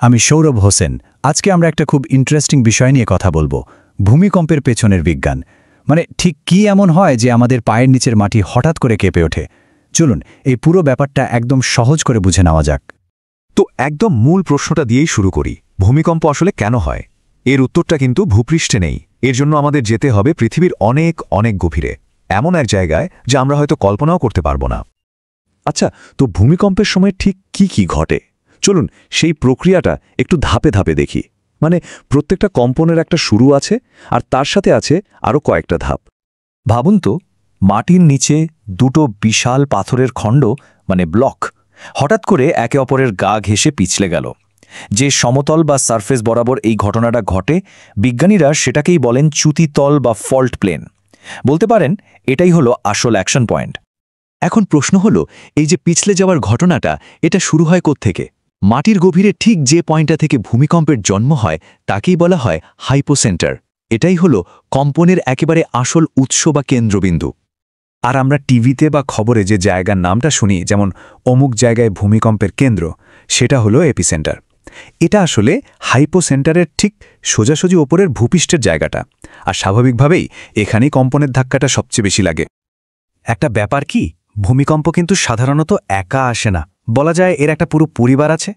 আমি সৌরভ হোসেন। আজকে আমরা একটা খুব ইন্টারেস্টিং বিষয় নিয়ে কথা বলবো, ভূমিকম্পের পেছনের বিজ্ঞান। মানে ঠিক কি এমন হয় যে আমাদের পায়ের নিচের মাটি হঠাৎ করে কেঁপে ওঠে? চলুন এই পুরো ব্যাপারটা একদম সহজ করে বুঝে নেওয়া যাক। তো একদম মূল প্রশ্নটা দিয়েই শুরু করি, ভূমিকম্প আসলে কেন হয়? এর উত্তরটা কিন্তু ভূপৃষ্ঠে নেই। এর জন্য আমাদের যেতে হবে পৃথিবীর অনেক অনেক গভীরে, এমন এক জায়গায় যা আমরা হয়তো কল্পনাও করতে পারবো না। আচ্ছা, তো ভূমিকম্পের সময় ঠিক কি ঘটে? চলুন সেই প্রক্রিয়াটা একটু ধাপে ধাপে দেখি। মানে প্রত্যেকটা কম্পনের একটা শুরু আছে, আর তার সাথে আছে আরও কয়েকটা ধাপ। ভাবুন তো, মাটির নিচে দুটো বিশাল পাথরের খণ্ড মানে ব্লক হঠাৎ করে একে অপরের গা ঘেঁষে পিছলে গেল। যে সমতল বা সারফেস বরাবর এই ঘটনাটা ঘটে, বিজ্ঞানীরা সেটাকেই বলেন চ্যুতিতল বা ফল্ট প্লেন। বলতে পারেন এটাই হলো আসল অ্যাকশন পয়েন্ট। এখন প্রশ্ন হলো, এই যে পিছলে যাওয়ার ঘটনাটা, এটা শুরু হয় কোত্থেকে? মাটির গভীরে ঠিক যে পয়েন্টটা থেকে ভূমিকম্পের জন্ম হয় তাকেই বলা হয় হাইপোসেন্টার। এটাই হলো কম্পনের একেবারে আসল উৎস বা কেন্দ্রবিন্দু। আর আমরা টিভিতে বা খবরে যে জায়গার নামটা শুনি, যেমন অমুক জায়গায় ভূমিকম্পের কেন্দ্র, সেটা হলো এপিসেন্টার। এটা আসলে হাইপোসেন্টারের ঠিক সোজাসুজি ওপরের ভূপৃষ্ঠের জায়গাটা। আর স্বাভাবিকভাবেই এখানেই কম্পনের ধাক্কাটা সবচেয়ে বেশি লাগে। একটা ব্যাপার কি, ভূমিকম্প কিন্তু সাধারণত একা আসে না, বলা যায় এর একটা পুরো পরিবার আছে।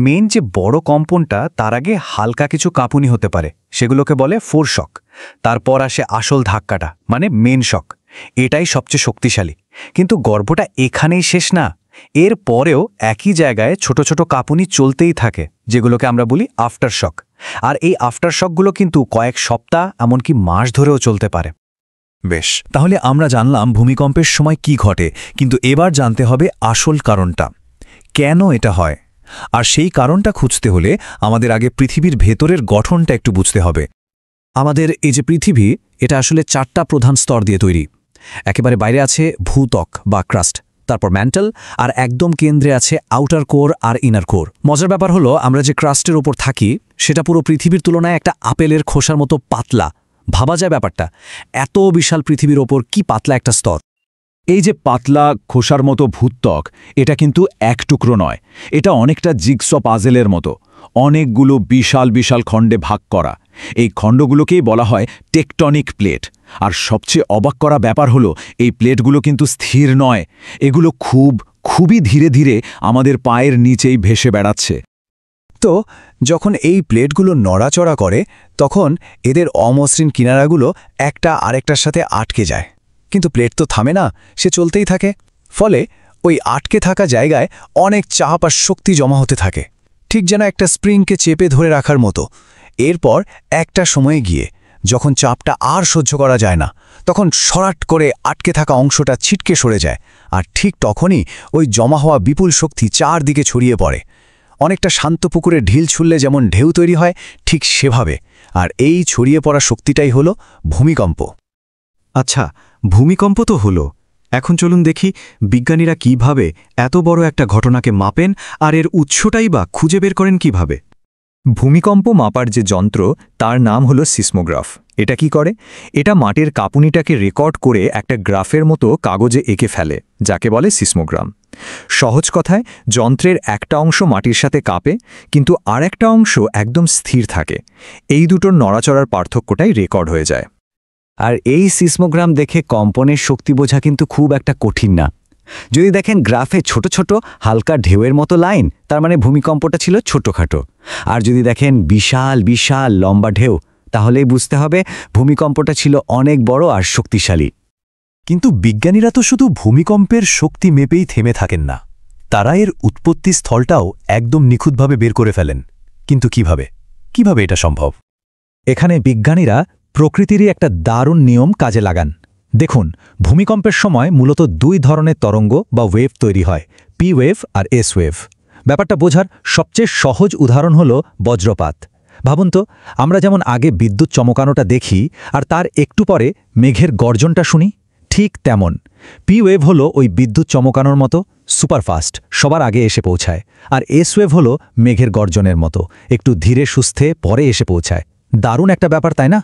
মেন যে বড় কম্পনটা, তার আগে হালকা কিছু কাঁপুনি হতে পারে, সেগুলোকে বলে ফোরশক। তারপর আসে আসল ধাক্কাটা, মানে মেন শক। এটাই সবচেয়ে শক্তিশালী। কিন্তু গর্বটা এখানেই শেষ না। এর পরেও একই জায়গায় ছোট ছোট কাঁপুনি চলতেই থাকে, যেগুলোকে আমরা বলি আফটার শক। আর এই আফটার শকগুলো কিন্তু কয়েক সপ্তাহ, এমনকি মাস ধরেও চলতে পারে। বেশ, তাহলে আমরা জানলাম ভূমিকম্পের সময় কি ঘটে, কিন্তু এবার জানতে হবে আসল কারণটা। কেন এটা হয়? আর সেই কারণটা খুঁজতে হলে আমাদের আগে পৃথিবীর ভেতরের গঠনটা একটু বুঝতে হবে। আমাদের এই যে পৃথিবী, এটা আসলে 4টা প্রধান স্তর দিয়ে তৈরি। একেবারে বাইরে আছে ভূত্বক বা ক্রাস্ট, তারপর ম্যান্টেল, আর একদম কেন্দ্রে আছে আউটার কোর আর ইনার কোর। মজার ব্যাপার হলো, আমরা যে ক্রাস্টের ওপর থাকি সেটা পুরো পৃথিবীর তুলনায় একটা আপেলের খোসার মতো পাতলা। ভাবা যায় ব্যাপারটা, এত বিশাল পৃথিবীর ওপর কি পাতলা একটা স্তর। এই যে পাতলা খোসার মতো ভূত্বক, এটা কিন্তু এক টুকরো নয়, এটা অনেকটা জিগস পাজেলের মতো, অনেকগুলো বিশাল বিশাল খণ্ডে ভাগ করা। এই খণ্ডগুলোকেই বলা হয় টেকটনিক প্লেট। আর সবচেয়ে অবাক করা ব্যাপার হলো, এই প্লেটগুলো কিন্তু স্থির নয়, এগুলো খুবই ধীরে ধীরে আমাদের পায়ের নিচেই ভেসে বেড়াচ্ছে। তো যখন এই প্লেটগুলো নড়াচড়া করে, তখন এদের অমসৃণ কিনারাগুলো একটা আরেকটার সাথে আটকে যায়। কিন্তু প্লেট তো থামে না, সে চলতেই থাকে। ফলে ওই আটকে থাকা জায়গায় অনেক চাপ আর শক্তি জমা হতে থাকে, ঠিক যেন একটা স্প্রিংকে চেপে ধরে রাখার মতো। এরপর একটা সময়ে গিয়ে যখন চাপটা আর সহ্য করা যায় না, তখন সরাট করে আটকে থাকা অংশটা ছিটকে সরে যায়। আর ঠিক তখনই ওই জমা হওয়া বিপুল শক্তি চারদিকে ছড়িয়ে পড়ে। অনেকটা শান্ত পুকুরে ঢিল ছুললে যেমন ঢেউ তৈরি হয়, ঠিক সেভাবে। আর এই ছড়িয়ে পড়া শক্তিটাই হলো ভূমিকম্প। আচ্ছা, ভূমিকম্প তো হলো, এখন চলুন দেখি বিজ্ঞানীরা কিভাবে এত বড় একটা ঘটনাকে মাপেন, আর এর উৎসটাই বা খুঁজে বের করেন কিভাবে। ভূমিকম্প মাপার যে যন্ত্র, তার নাম হলো সিসমোগ্রাফ। এটা কি করে? এটা মাটির কাঁপুনিটাকে রেকর্ড করে একটা গ্রাফের মতো কাগজে এঁকে ফেলে, যাকে বলে সিসমোগ্রাম। সহজ কথায়, যন্ত্রের একটা অংশ মাটির সাথে কাঁপে, কিন্তু আর একটা অংশ একদম স্থির থাকে। এই দুটোর নড়াচড়ার পার্থক্যটাই রেকর্ড হয়ে যায়। আর এই সিসমোগ্রাম দেখে কম্পনের শক্তি বোঝা কিন্তু খুব একটা কঠিন না। যদি দেখেন গ্রাফে ছোট ছোট হালকা ঢেউয়ের মতো লাইন, তার মানে ভূমিকম্পটা ছিল ছোটখাটো। আর যদি দেখেন বিশাল বিশাল লম্বা ঢেউ, তাহলেই বুঝতে হবে ভূমিকম্পটা ছিল অনেক বড় আর শক্তিশালী। কিন্তু বিজ্ঞানীরা তো শুধু ভূমিকম্পের শক্তি মেপেই থেমে থাকেন না, তারা এর উৎপত্তি স্থলটাও একদম নিখুঁতভাবে বের করে ফেলেন। কিন্তু কিভাবে এটা সম্ভব? এখানে বিজ্ঞানীরা প্রকৃতিরই একটা দারুণ নিয়ম কাজে লাগান। দেখুন, ভূমিকম্পের সময় মূলত 2 ধরনের তরঙ্গ বা ওয়েভ তৈরি হয়, পি ওয়েভ আর এস ওয়েভ। ব্যাপারটা বোঝার সবচেয়ে সহজ উদাহরণ হলো বজ্রপাত। ভাবুন তো, আমরা যেমন আগে বিদ্যুৎ চমকানোটা দেখি আর তার একটু পরে মেঘের গর্জনটা শুনি, ঠিক তেমন পি ওয়েভ হলো ওই বিদ্যুৎ চমকানোর মতো, সুপারফাস্ট, সবার আগে এসে পৌঁছায়। আর এস ওয়েভ হলো মেঘের গর্জনের মতো, একটু ধীরে সুস্থে পরে এসে পৌঁছায়। দারুণ একটা ব্যাপার, তাই না?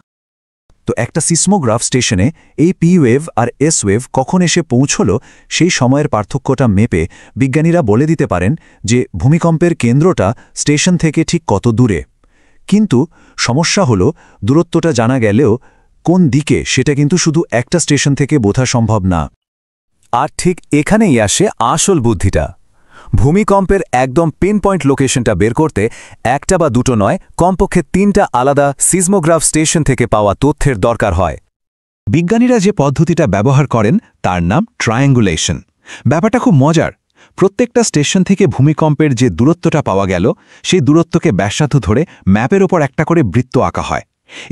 তো একটা সিসমোগ্রাফ স্টেশনে এই পি ওয়েভ আর এস ওয়েভ কখন এসে পৌঁছল সেই সময়ের পার্থক্যটা মেপে বিজ্ঞানীরা বলে দিতে পারেন যে ভূমিকম্পের কেন্দ্রটা স্টেশন থেকে ঠিক কত দূরে। কিন্তু সমস্যা হলো দূরত্বটা জানা গেলেও কোন দিকে সেটা কিন্তু শুধু একটা স্টেশন থেকে বোঝা সম্ভব না। আর ঠিক এখানেই আসে আসল বুদ্ধিটা। ভূমিকম্পের একদম পিন পয়েন্ট লোকেশনটা বের করতে একটা বা দুটো নয়, কমপক্ষে 3টা আলাদা সিসমোগ্রাফ স্টেশন থেকে পাওয়া তথ্যের দরকার হয়। বিজ্ঞানীরা যে পদ্ধতিটা ব্যবহার করেন তার নাম ট্রায়াঙ্গুলেশন। ব্যাপারটা খুব মজার। প্রত্যেকটা স্টেশন থেকে ভূমিকম্পের যে দূরত্বটা পাওয়া গেল সেই দূরত্বকে ব্যাসার্ধ ধরে ম্যাপের ওপর একটা করে বৃত্ত আঁকা হয়।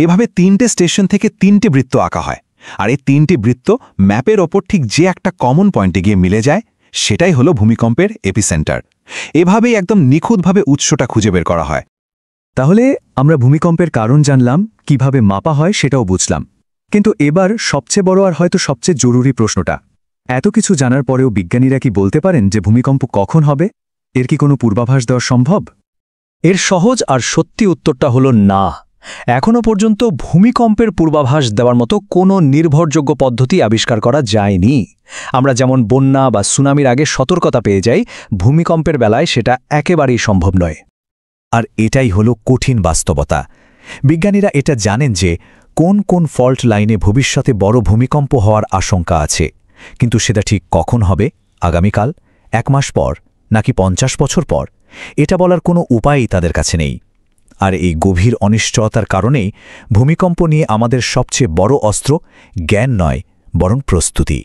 এভাবে 3টে স্টেশন থেকে 3টে বৃত্ত আঁকা হয়, আর এই 3টি বৃত্ত ম্যাপের ওপর ঠিক যে একটা কমন পয়েন্টে গিয়ে মিলে যায়, সেটাই হলো ভূমিকম্পের এপিসেন্টার। এভাবেই একদম নিখুঁতভাবে উৎসটা খুঁজে বের করা হয়। তাহলে আমরা ভূমিকম্পের কারণ জানলাম, কিভাবে মাপা হয় সেটাও বুঝলাম। কিন্তু এবার সবচেয়ে বড় আর হয়তো সবচেয়ে জরুরি প্রশ্নটা, এত কিছু জানার পরেও বিজ্ঞানীরা কি বলতে পারেন যে ভূমিকম্প কখন হবে? এর কি কোনো পূর্বাভাস দেওয়া সম্ভব? এর সহজ আর সত্যি উত্তরটা হলো না। এখনও পর্যন্ত ভূমিকম্পের পূর্বাভাস দেওয়ার মতো কোনো নির্ভরযোগ্য পদ্ধতি আবিষ্কার করা যায়নি। আমরা যেমন বন্যা বা সুনামির আগে সতর্কতা পেয়ে যাই, ভূমিকম্পের বেলায় সেটা একেবারেই সম্ভব নয়। আর এটাই হলো কঠিন বাস্তবতা। বিজ্ঞানীরা এটা জানেন যে কোন কোন ফল্ট লাইনে ভবিষ্যতে বড় ভূমিকম্প হওয়ার আশঙ্কা আছে, কিন্তু সেটা ঠিক কখন হবে, আগামীকাল, 1 মাস পর, নাকি 50 বছর পর, এটা বলার কোনো উপায়ই তাদের কাছে নেই। আর এই গভীর অনিশ্চয়তার কারণেই ভূমিকম্প নিয়ে আমাদের সবচেয়ে বড় অস্ত্র জ্ঞান নয়, বরং প্রস্তুতি।